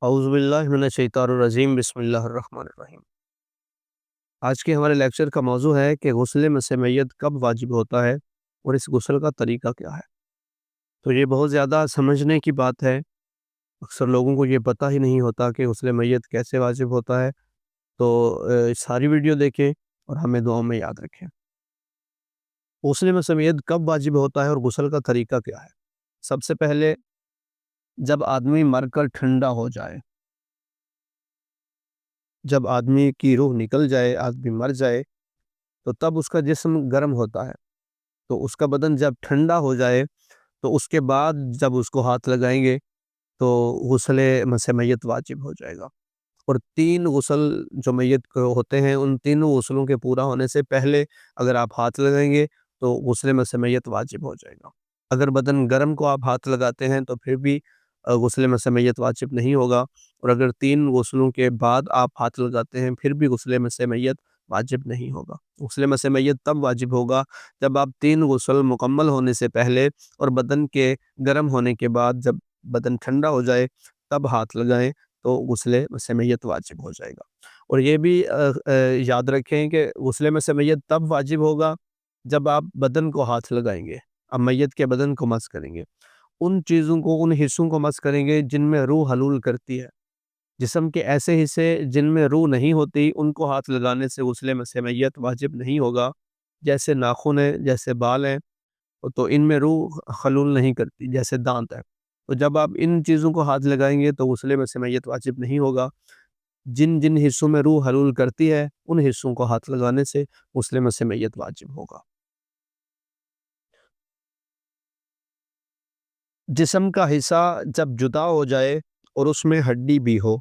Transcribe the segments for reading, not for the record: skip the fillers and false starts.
اعوذ باللہ من الشیطان الرجیم، بسم اللہ الرحمن الرحیم۔ آج کے ہمارے لیکچر کا موضوع ہے کہ غسل مس میت کب واجب ہوتا ہے اور اس غسل کا طریقہ کیا ہے۔ تو یہ بہت زیادہ سمجھنے کی بات ہے، اکثر لوگوں کو یہ پتہ ہی نہیں ہوتا کہ غسل میت کیسے واجب ہوتا ہے۔ تو ساری ویڈیو دیکھیں اور ہمیں دعاؤں میں یاد رکھیں۔ غسل مس میت کب واجب ہوتا ہے اور غسل کا طریقہ کیا ہے؟ سب سے پہلے جب آدمی مر کر ٹھنڈا ہو جائے، جب آدمی کی روح نکل جائے، آدمی مر جائے، تو تب اس کا جسم گرم ہوتا ہے، تو اس کا بدن جب ٹھنڈا ہو جائے تو اس کے بعد جب اس کو ہاتھ لگائیں گے تو غسل مس میت واجب ہو جائے گا۔ اور 3 غسل جو میت کو ہوتے ہیں، ان تینوں غسلوں کے پورا ہونے سے پہلے اگر آپ ہاتھ لگائیں گے تو غسل مس میت واجب ہو جائے گا۔ اگر بدن گرم کو آپ ہاتھ لگاتے ہیں تو پھر بھی غسل مس میت واجب نہیں ہوگا، اور اگر 3 غسلوں کے بعد آپ ہاتھ لگاتے ہیں پھر بھی غسل مس میت واجب نہیں ہوگا۔ غسل مس میت تب واجب ہوگا جب آپ 3 غسل مکمل ہونے سے پہلے اور بدن کے گرم ہونے کے بعد جب بدن ٹھنڈا ہو جائے تب ہاتھ لگائیں تو غسل مس میت واجب ہو جائے گا۔ اور یہ بھی یاد رکھیں کہ غسل مس میت تب واجب ہوگا جب آپ بدن کو ہاتھ لگائیں گے، اب میت کے بدن کو مس کریں گے، ان چیزوں کو، ان حصوں کو مس کریں گے جن میں روح حلول کرتی ہے۔ جسم کے ایسے حصے جن میں روح نہیں ہوتی ان کو ہاتھ لگانے سے غسل مس میت واجب نہیں ہوگا، جیسے ناخن ہیں، جیسے بال ہیں، تو ان میں روح حلول نہیں کرتی، جیسے دانت ہے۔ تو جب آپ ان چیزوں کو ہاتھ لگائیں گے تو غسل مس میت واجب نہیں ہوگا۔ جن جن حصوں میں روح حلول کرتی ہے ان حصوں کو ہاتھ لگانے سے غسل مس میت واجب ہوگا۔ جسم کا حصہ جب جدا ہو جائے اور اس میں ہڈی بھی ہو،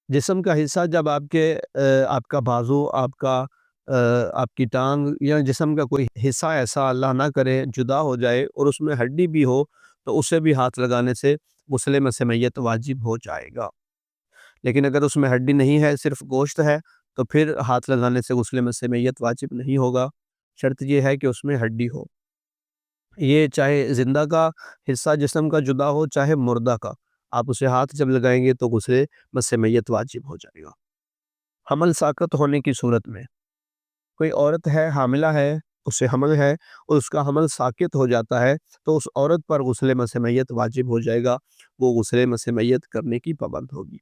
جسم کا حصہ جب آپ کا بازو، آپ کی ٹانگ یا جسم کا کوئی حصہ ایسا اللہ نہ کرے جدا ہو جائے اور اس میں ہڈی بھی ہو تو اسے بھی ہاتھ لگانے سے غسل مس میت واجب ہو جائے گا۔ لیکن اگر اس میں ہڈی نہیں ہے، صرف گوشت ہے، تو پھر ہاتھ لگانے سے غسل مس میت واجب نہیں ہوگا۔ شرط یہ ہے کہ اس میں ہڈی ہو، یہ چاہے زندہ کا حصہ جسم کا جدا ہو چاہے مردہ کا، آپ اسے ہاتھ جب لگائیں گے تو غسل مس میت واجب ہو جائے گا۔ حمل ساقط ہونے کی صورت میں، کوئی عورت ہے، حاملہ ہے، اسے حمل ہے اور اس کا حمل ساقط ہو جاتا ہے تو اس عورت پر غسل مس میت واجب ہو جائے گا، وہ غسل مس میت کرنے کی پابند ہوگی۔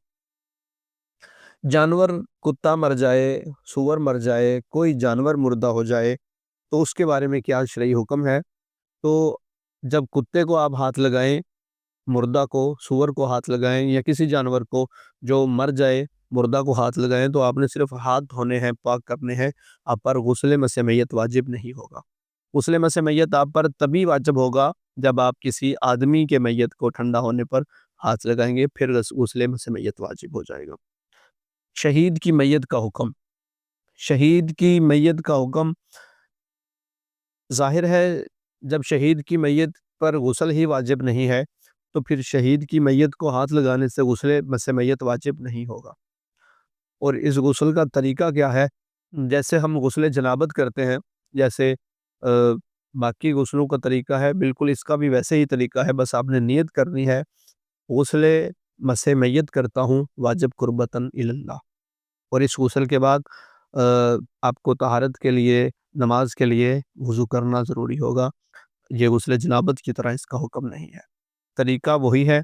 جانور، کتا مر جائے، سور مر جائے، کوئی جانور مردہ ہو جائے تو اس کے بارے میں کیا شرعی حکم ہے؟ تو جب کتے کو آپ ہاتھ لگائیں، مردہ کو، سور کو ہاتھ لگائیں یا کسی جانور کو جو مر جائے، مردہ کو ہاتھ لگائیں تو آپ نے صرف ہاتھ دھونے ہیں، پاک کرنے ہیں، آپ پر غسل مس میت واجب نہیں ہوگا۔ غسل مس میت آپ پر تبھی واجب ہوگا جب آپ کسی آدمی کے میت کو ٹھنڈا ہونے پر ہاتھ لگائیں گے، پھر غسل مس میت واجب ہو جائے گا۔ شہید کی میت کا حکم، شہید کی میت کا حکم ظاہر ہے، جب شہید کی میت پر غسل ہی واجب نہیں ہے تو پھر شہید کی میت کو ہاتھ لگانے سے غسل مس میت واجب نہیں ہوگا۔ اور اس غسل کا طریقہ کیا ہے؟ جیسے ہم غسل جنابت کرتے ہیں، جیسے باقی غسلوں کا طریقہ ہے، بالکل اس کا بھی ویسے ہی طریقہ ہے، بس آپ نے نیت کرنی ہے، غسل مس میت کرتا ہوں واجب قربتاً اللہ۔ اور اس غسل کے بعد آپ کو طہارت کے لیے، نماز کے لیے وضو کرنا ضروری ہوگا۔ یہ غسل جنابت کی طرح اس کا حکم نہیں ہے۔ طریقہ وہی ہے،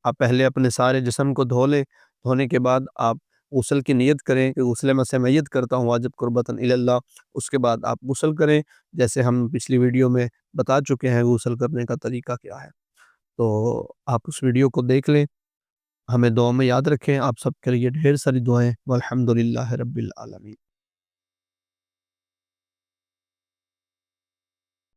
آپ پہلے اپنے سارے جسم کو دھو لیں، دھونے کے بعد آپ غسل کی نیت کریں کہ غسل مس میت کرتا ہوں واجب قربتاً اللہ، اس کے بعد آپ غسل کریں، جیسے ہم پچھلی ویڈیو میں بتا چکے ہیں غسل کرنے کا طریقہ کیا ہے۔ تو آپ اس ویڈیو کو دیکھ لیں، ہمیں دعا میں یاد رکھیں۔ آپ سب کے لیے ڈھیر ساری دعائیں، والحمدللہ رب العالمین۔